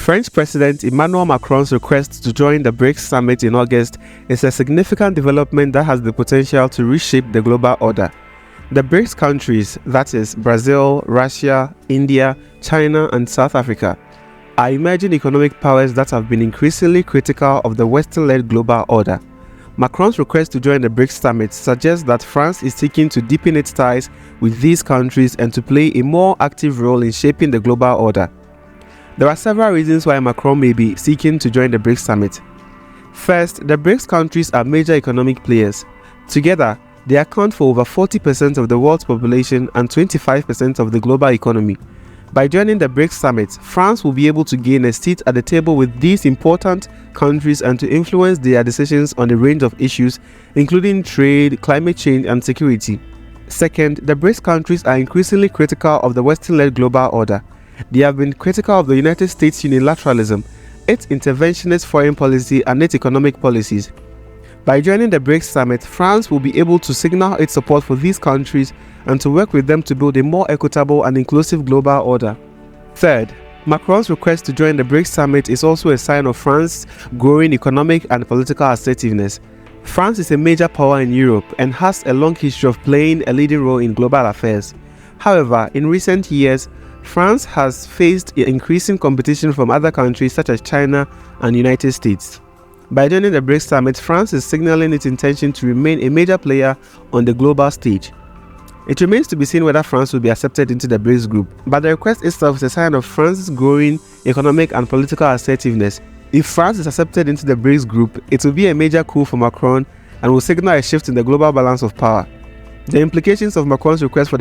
French President Emmanuel Macron's request to join the BRICS summit in August is a significant development that has the potential to reshape the global order. The BRICS countries, that is Brazil, Russia, India, China, and South Africa, are emerging economic powers that have been increasingly critical of the Western-led global order. Macron's request to join the BRICS summit suggests that France is seeking to deepen its ties with these countries and to play a more active role in shaping the global order. There are several reasons why Macron may be seeking to join the BRICS summit. First, the BRICS countries are major economic players. Together, they account for over 40% of the world's population and 25% of the global economy. By joining the BRICS summit, France will be able to gain a seat at the table with these important countries and to influence their decisions on a range of issues, including trade, climate change, and security. Second, the BRICS countries are increasingly critical of the Western-led global order. They have been critical of the United States' unilateralism, its interventionist foreign policy, and its economic policies. By joining the BRICS summit, France will be able to signal its support for these countries and to work with them to build a more equitable and inclusive global order. Third, Macron's request to join the BRICS summit is also a sign of France's growing economic and political assertiveness. France is a major power in Europe and has a long history of playing a leading role in global affairs. However, in recent years, France has faced increasing competition from other countries such as China and the United States. By joining the BRICS summit, France is signaling its intention to remain a major player on the global stage. It remains to be seen whether France will be accepted into the BRICS group, but the request itself is a sign of France's growing economic and political assertiveness. If France is accepted into the BRICS group, it will be a major coup for Macron and will signal a shift in the global balance of power. The implications of Macron's request for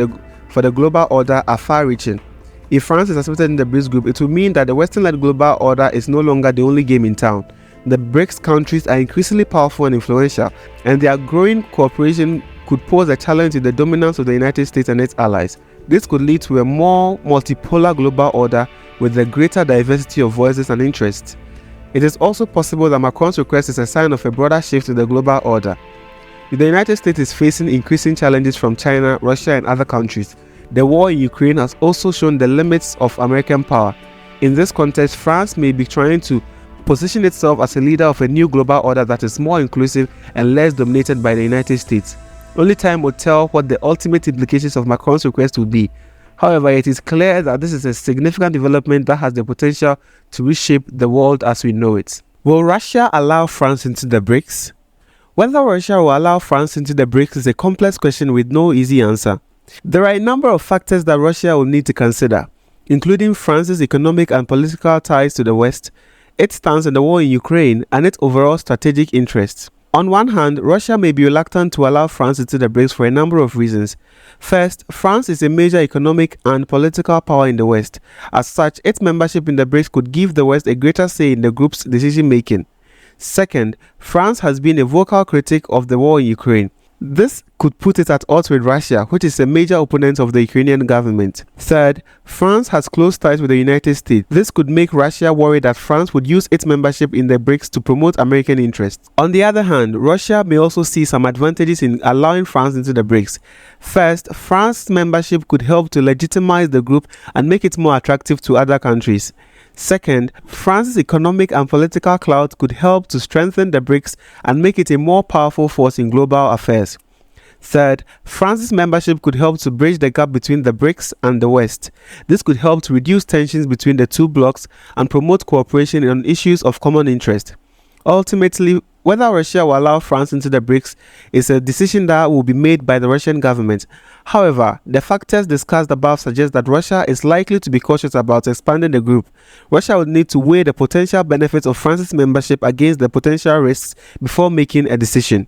the global order are far-reaching. If France is accepted in the BRICS group, it will mean that the Western-led global order is no longer the only game in town. The BRICS countries are increasingly powerful and influential, and their growing cooperation could pose a challenge to the dominance of the United States and its allies. This could lead to a more multipolar global order with a greater diversity of voices and interests. It is also possible that Macron's request is a sign of a broader shift in the global order. The United States is facing increasing challenges from China, Russia, and other countries. The war in Ukraine has also shown the limits of American power. In this context, France may be trying to position itself as a leader of a new global order that is more inclusive and less dominated by the United States. Only time will tell what the ultimate implications of Macron's request will be. However, it is clear that this is a significant development that has the potential to reshape the world as we know it. Will Russia allow France into the BRICS? Whether Russia will allow France into the BRICS is a complex question with no easy answer. There are a number of factors that Russia will need to consider, including France's economic and political ties to the West, its stance on the war in Ukraine, and its overall strategic interests. On one hand, Russia may be reluctant to allow France into the BRICS for a number of reasons. First, France is a major economic and political power in the West. As such, its membership in the BRICS could give the West a greater say in the group's decision-making. Second, France has been a vocal critic of the war in Ukraine. This could put it at odds with Russia, which is a major opponent of the Ukrainian government. Third, France has close ties with the United States. This could make Russia worry that France would use its membership in the BRICS to promote American interests. On the other hand, Russia may also see some advantages in allowing France into the BRICS. First, France's membership could help to legitimize the group and make it more attractive to other countries. Second, France's economic and political clout could help to strengthen the BRICS and make it a more powerful force in global affairs. Third, France's membership could help to bridge the gap between the BRICS and the West. This could help to reduce tensions between the two blocs and promote cooperation on issues of common interest. Ultimately, whether Russia will allow France into the BRICS is a decision that will be made by the Russian government. However, the factors discussed above suggest that Russia is likely to be cautious about expanding the group. Russia would need to weigh the potential benefits of France's membership against the potential risks before making a decision.